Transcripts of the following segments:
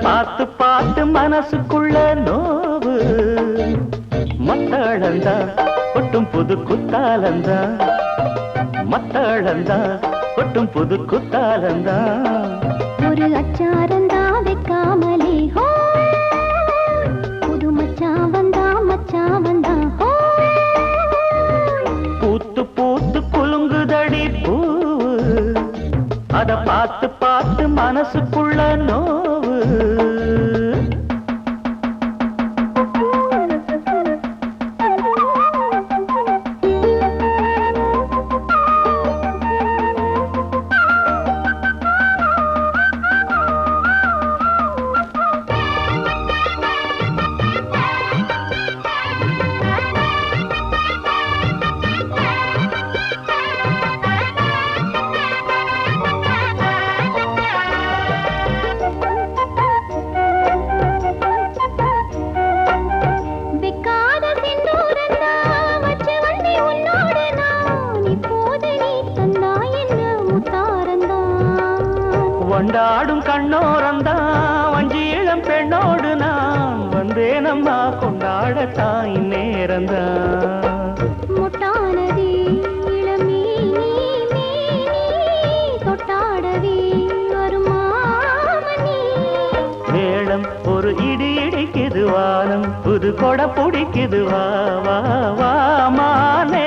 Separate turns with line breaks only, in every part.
பார்த்து பார்த்து மனசுக்குள்ள நோவு மத்தளந்தா கொட்டும் புது குத்தாலந்தா மத்தளந்தா கொட்டும் புது குத்தாலந்தா
ஒரு அச்சாரந்தா வைக்காமலே ஹோ புது மச்சான் வந்தா ஹோ
பூத்து பூத்து குலுங்குதடி பூவு அத பார்த்து பார்த்து மனசுக்குள்ள நோவு கொண்டாடும் கண்ணோரந்தா வஞ்சி இளம் பெண்ணோடு நான் வந்தேனம்மா கொண்டாடத்தான் இந்நேரந்தா
முட்டானதி இளமீ தொட்டாடவே வருமாமணி
வேளம் ஒரு இடி இடிக்குது வானம் புது கொடை பிடிக்குது வா வா வா மானே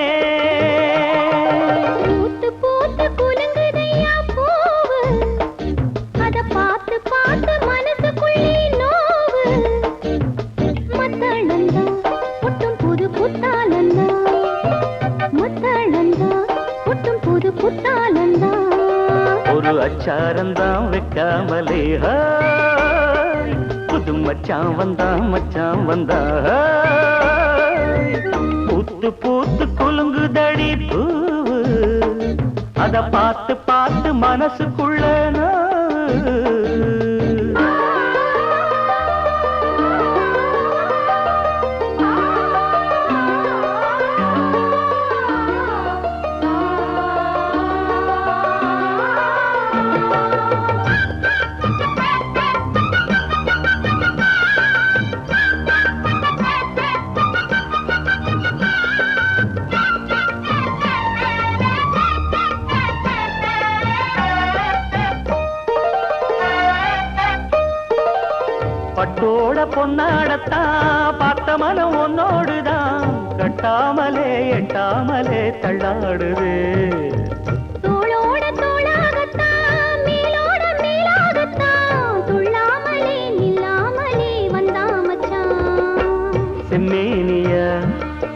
பார்த்து மனசுக்குள்ளே நோவு மத்தளந்தா ஒட்டும் புது புத்தாலந்தா மத்தளந்தா ஒட்டும் புது புத்தாலந்தா
ஒரு அச்சாரந்தான் வைக்காமலே புது மச்சான் வந்தா பூத்து பூத்து குலுங்குதடி பூவு அத பார்த்து பார்த்து மனசுக்குள்ள பட்டோட பொன்னாடத்தான் பார்த்த மனம் உன்னோடுதான் கட்டாமலே எட்டாமலே தள்ளாடுது
தோளோட தோளாகத்தான் மேலோட மேலாகத்தான் துள்ளாமலே நில்லாமலே வந்தா மச்சான்
செம்மேனியா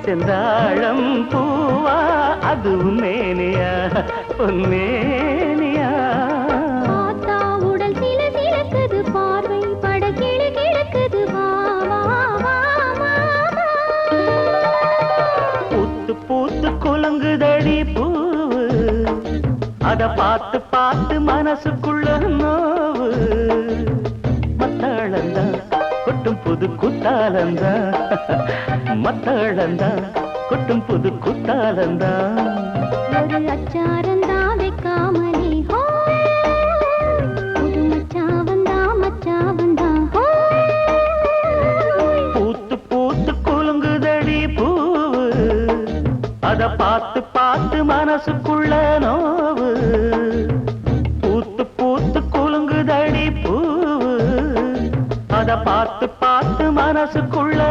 செந்தாழம் பூவா அது உன்னேனியா உன்னேனியா
பார்த்தா உடல் சில சிலக்குது பார்வை படகிழ கிழக்குது வா வா வா
பூத்து பூத்து குலுங்குதடி பூவு அத பார்த்து பார்த்து மனசுக்குள்ள நோவு மத்தளந்தா கொட்டும் புது குத்தாலந்தா மத்தளந்தா கொட்டும் புது குத்தாலந்தா
ஒரு அச்சாரந்தா வைக்காமலே ஹோ புது மச்சான் வந்தா ஹோ
பூத்து பூத்து குலுங்குதடி பூவு அத பார்த்து பார்த்து மனசுக்குள்ள நோவு பூத்து பூத்து குலுங்குதடி பூவு அத பார்த்து பார்த்து மனசுக்குள்ள